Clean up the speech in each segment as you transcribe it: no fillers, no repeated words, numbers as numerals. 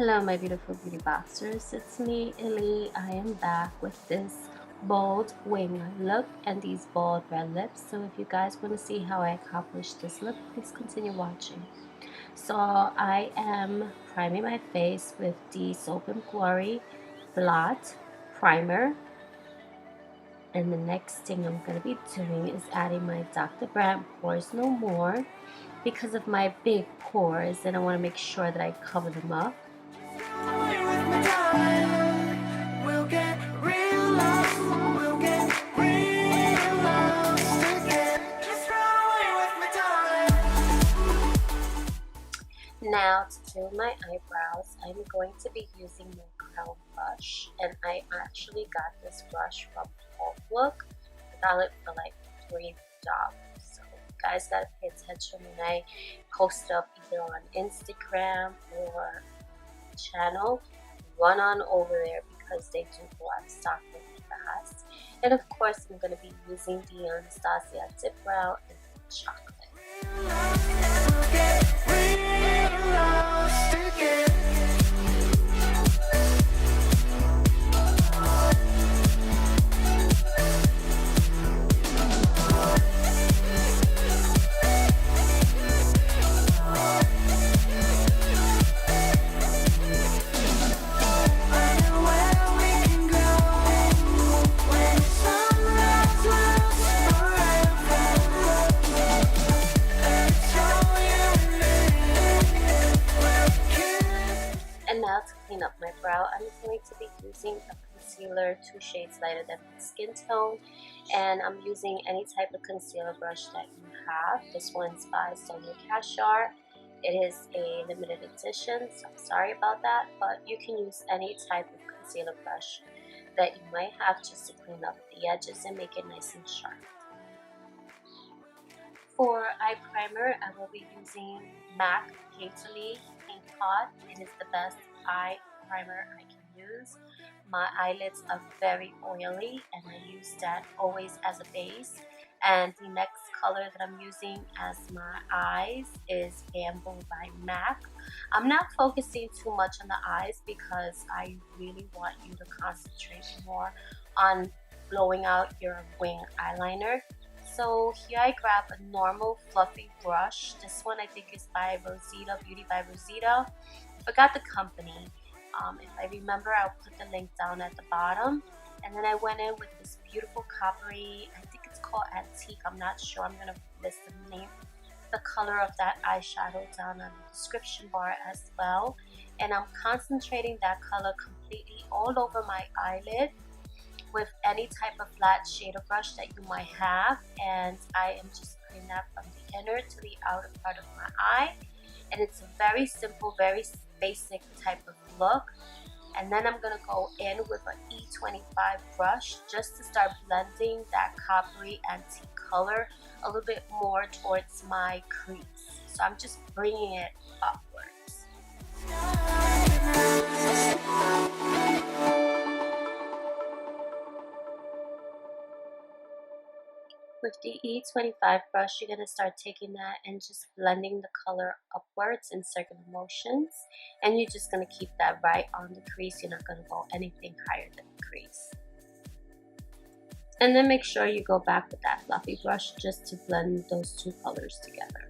Hello my beautiful beauty boxers, it's me Illy. I am back with this bold wing look and these bold red lips. So if you guys want to see how I accomplished this look, please continue watching. So I am priming my face with the Soap and Glory Blot Primer. And the next thing I'm going to be doing is adding my Dr. Brandt Pores No More because of my big pores, and I want to make sure that I cover them up. Now to do my eyebrows, I'm going to be using my crown brush, and I actually got this brush from Colourpop. I got it for like $3. So you guys gotta pay attention when I post up either on Instagram or channel. Run on over there because they do go out of stock really fast. And of course, I'm going to be using the Anastasia Dip Brow and Chocolate. And now to clean up my brow, I'm going to be using a concealer 2 shades lighter than my skin tone, and I'm using any type of concealer brush that you have. This one's by Sonia Kashar. It is a limited edition, so I'm sorry about that, but you can use any type of concealer brush that you might have just to clean up the edges and make it nice and sharp. For eye primer, I will be using MAC Paisley Paint Pot. It is the best eye primer I can use. My eyelids are very oily, and I use that always as a base. And the next color that I'm using as my eyes is Bamboo by MAC. I'm not focusing too much on the eyes because I really want you to concentrate more on blowing out your wing eyeliner. So here I grab a normal fluffy brush. This one I think is by Rosita, Beauty by Rosita. I forgot the company. If I remember, I'll put the link down at the bottom. And then I went in with this beautiful coppery, I think it's called Antique, I'm not sure. I'm going to list the name, the color of that eyeshadow down on the description bar as well. And I'm concentrating that color completely all over my eyelid with any type of flat shader brush that you might have, and I am just putting that from the inner to the outer part of my eye. And it's a very simple, very basic type of look. And then I'm going to go in with an E25 brush just to start blending that coppery antique color a little bit more towards my crease. So I'm just bringing it upwards. With the E25 brush, you're going to start taking that and just blending the color upwards in circular motions. And you're just going to keep that right on the crease. You're not going to go anything higher than the crease. And then make sure you go back with that fluffy brush just to blend those two colors together.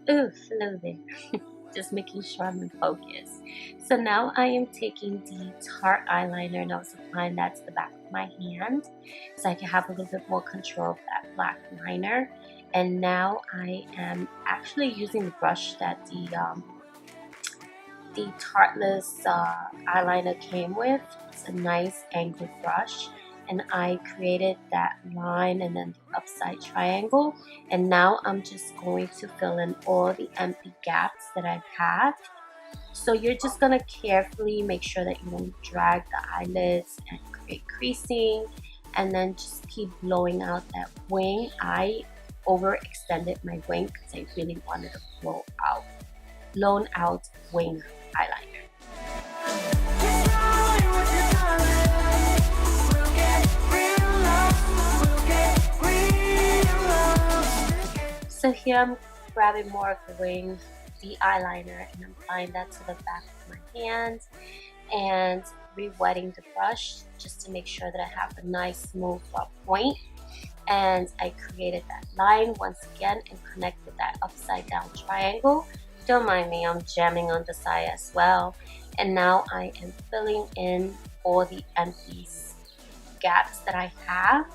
Ooh, hello there. Just making sure I'm in focus. So now I am taking the Tarte eyeliner and I was applying that to the back of my hand so I can have a little bit more control of that black liner. And now I am actually using the brush that the Tarteless eyeliner came with. It's a nice angled brush. And I created that line and then the upside triangle, and now I'm just going to fill in all the empty gaps that I have. So you're just going to carefully make sure that you don't drag the eyelids and create creasing, and then just keep blowing out that wing. I overextended my wing because I really wanted a blown out wing eyeliner. So here I'm grabbing more of the wing, the eyeliner, and I'm applying that to the back of my hand and re-wetting the brush just to make sure that I have a nice smooth point. And I created that line once again and connected that upside down triangle. Don't mind me, I'm jamming on the side as well. And now I am filling in all the empty gaps that I have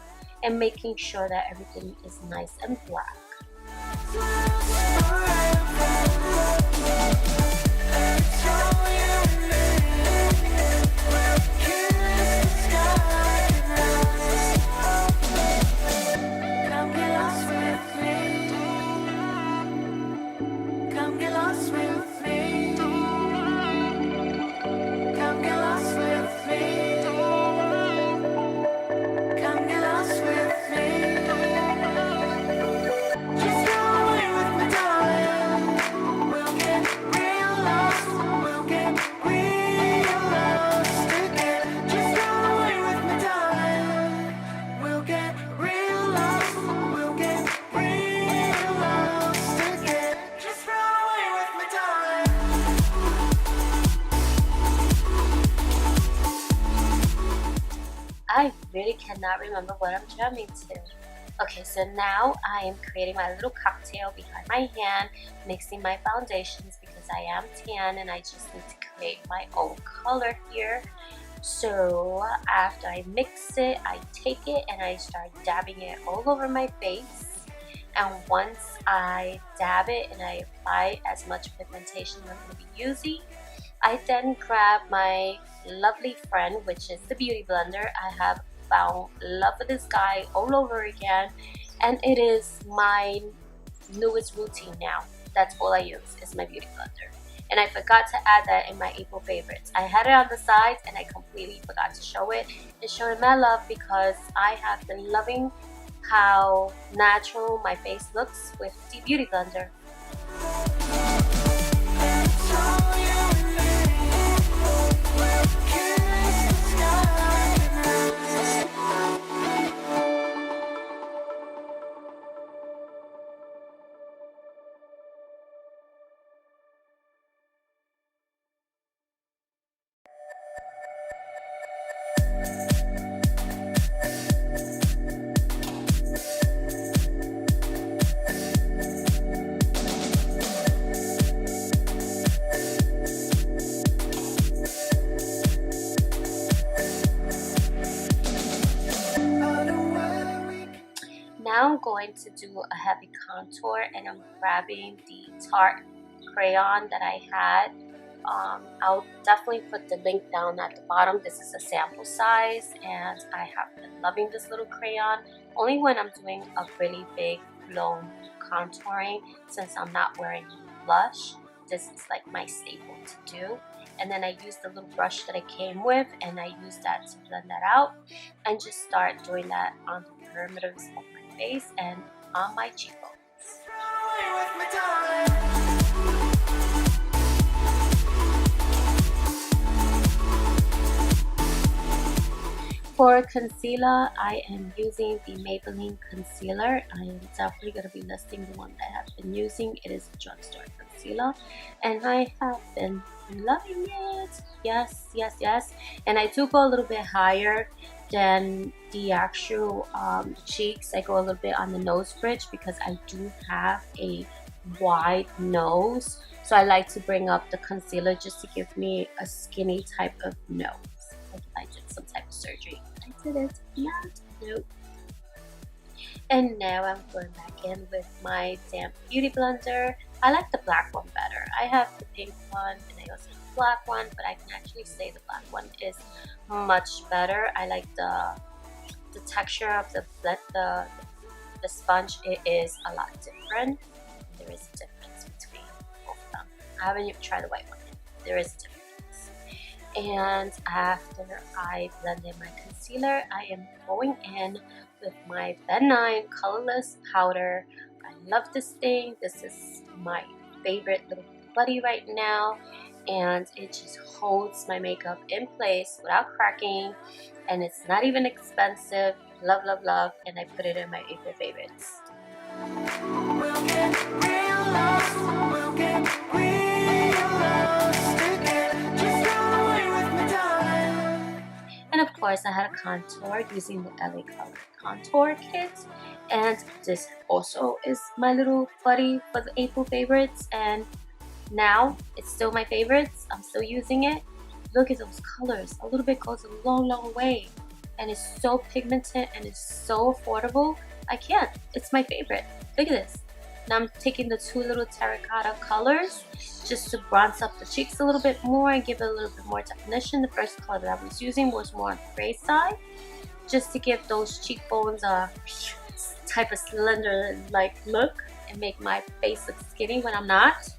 and making sure that everything is nice and black. I really cannot remember what I'm jamming to. Okay, so now I am creating my little cocktail behind my hand, mixing my foundations because I am tan and I just need to create my own color here. So after I mix it, I take it and I start dabbing it all over my face. And once I dab it and I apply as much pigmentation as I'm going to be using, I then grab my lovely friend, which is the Beauty Blender. I have found love with this guy all over again, and it is my newest routine now. That's all I use is my Beauty Blender. And I forgot to add that in my April favorites. I had it on the sides and I completely forgot to show it. It's showing my love because I have been loving how natural my face looks with the Beauty Blender. Now I'm going to do a heavy contour and I'm grabbing the Tarte crayon that I had. I'll definitely put the link down at the bottom. This is a sample size and I have been loving this little crayon. Only when I'm doing a really big blown contouring, since I'm not wearing blush. This is like my staple to do. And then I use the little brush that it came with and I use that to blend that out and just start doing that on the perimeters of my face and on my cheekbones. For concealer, I am using the Maybelline concealer. I am definitely going to be listing the one that I have been using. It is a drugstore concealer and I have been loving it. Yes, yes, yes. And I do go a little bit higher than the actual cheeks. I go a little bit on the nose bridge because I do have a wide nose. So I like to bring up the concealer just to give me a skinny type of nose. Like if I did some type of surgery. I didn't. Not. Nope. And now I'm going back in with my damp Beauty Blender. I like the black one better. I have the pink one and I also have the black one, but I can actually say the black one is much better. I like the texture of the sponge. It is a lot different. There is a difference between both of them. I haven't even tried the white one. There is a difference. And after I blended my concealer, I am going in with my Ben 9 colorless powder. I love this thing. This is my favorite little buddy right now, and it just holds my makeup in place without cracking, and it's not even expensive. Love, love, love. And I put it in my April favorites. We'll get real lost. We'll get real lost again. Just run away with me, darling. And of course, I had a contour using the LA Color Contour Kit. And this also is my little buddy for the April favorites. And now it's still my favorites. I'm still using it. Look at those colors. A little bit goes a long, long way. And it's so pigmented and it's so affordable. I can't. It's my favorite. Look at this. Now I'm taking the two little terracotta colors just to bronze up the cheeks a little bit more and give it a little bit more definition. The first color that I was using was more on the gray side, just to give those cheekbones a type of slender like look and make my face look skinny when I'm not.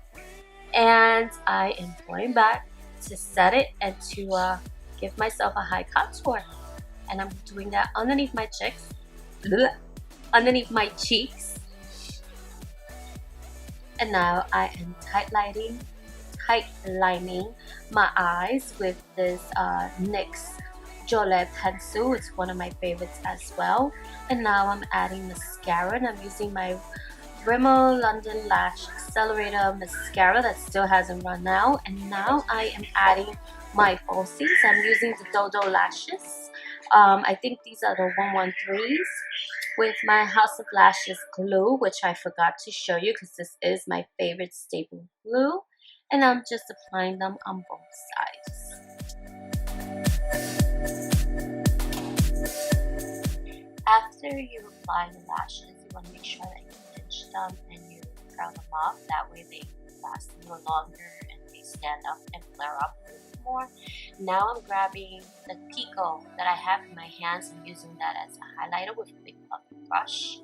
And I am going back to set it and to give myself a high contour. And I'm doing that underneath my cheeks, underneath my cheeks. And now I am tightlining my eyes with this NYX Jolie pencil. It's one of my favorites as well. And now I'm adding mascara, and I'm using my Rimmel London Lash Accelerator mascara that still hasn't run out. And now I am adding my falsies. I'm using the Dodo lashes. I think these are the 113s with my House of Lashes glue, which I forgot to show you because this is my favorite staple glue. And I'm just applying them on both sides. After you apply the lashes, you want to make sure that you pinch them and you curl them up. That way they last a little longer and they stand up and flare up a little more. Now I'm grabbing the Pico that I have in my hands and using that as a highlighter with a big fluffy brush.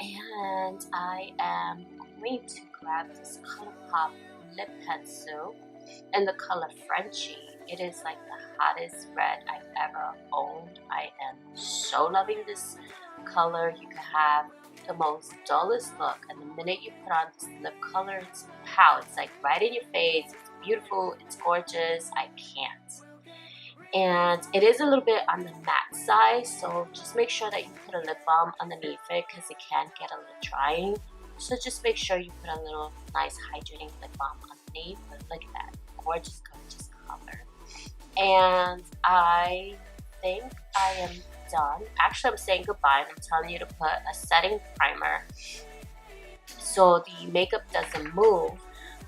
And I am going to grab this Colourpop lip pencil in the color Frenchie. It is like the hottest red I've ever owned. I am so loving this color. You can have the most dullest look, and the minute you put on this lip color, it's pow. It's like right in your face. It's beautiful. It's gorgeous. I can't. And it is a little bit on the matte side, so just make sure that you put a lip balm underneath it because it can get a little drying. So just make sure you put a little nice hydrating lip balm underneath. But look at that gorgeous, gorgeous color. And I think I am done. Actually, I'm saying goodbye and I'm telling you to put a setting primer so the makeup doesn't move.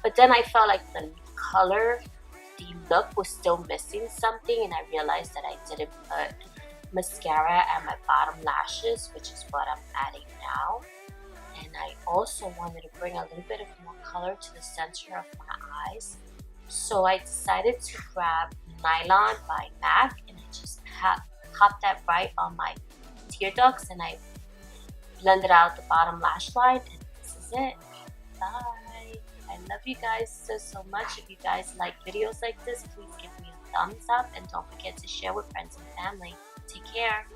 But then I felt like the color, the look was still missing something, and I realized that I didn't put mascara at my bottom lashes, which is what I'm adding now. And I also wanted to bring a little bit of more color to the center of my eyes. So I decided to grab Nylon by MAC, and I just popped that right on my tear ducts, and I blended out the bottom lash line, and this is it. Bye. I love you guys so much. If you guys like videos like this, please give me a thumbs up, and don't forget to share with friends and family. Take care.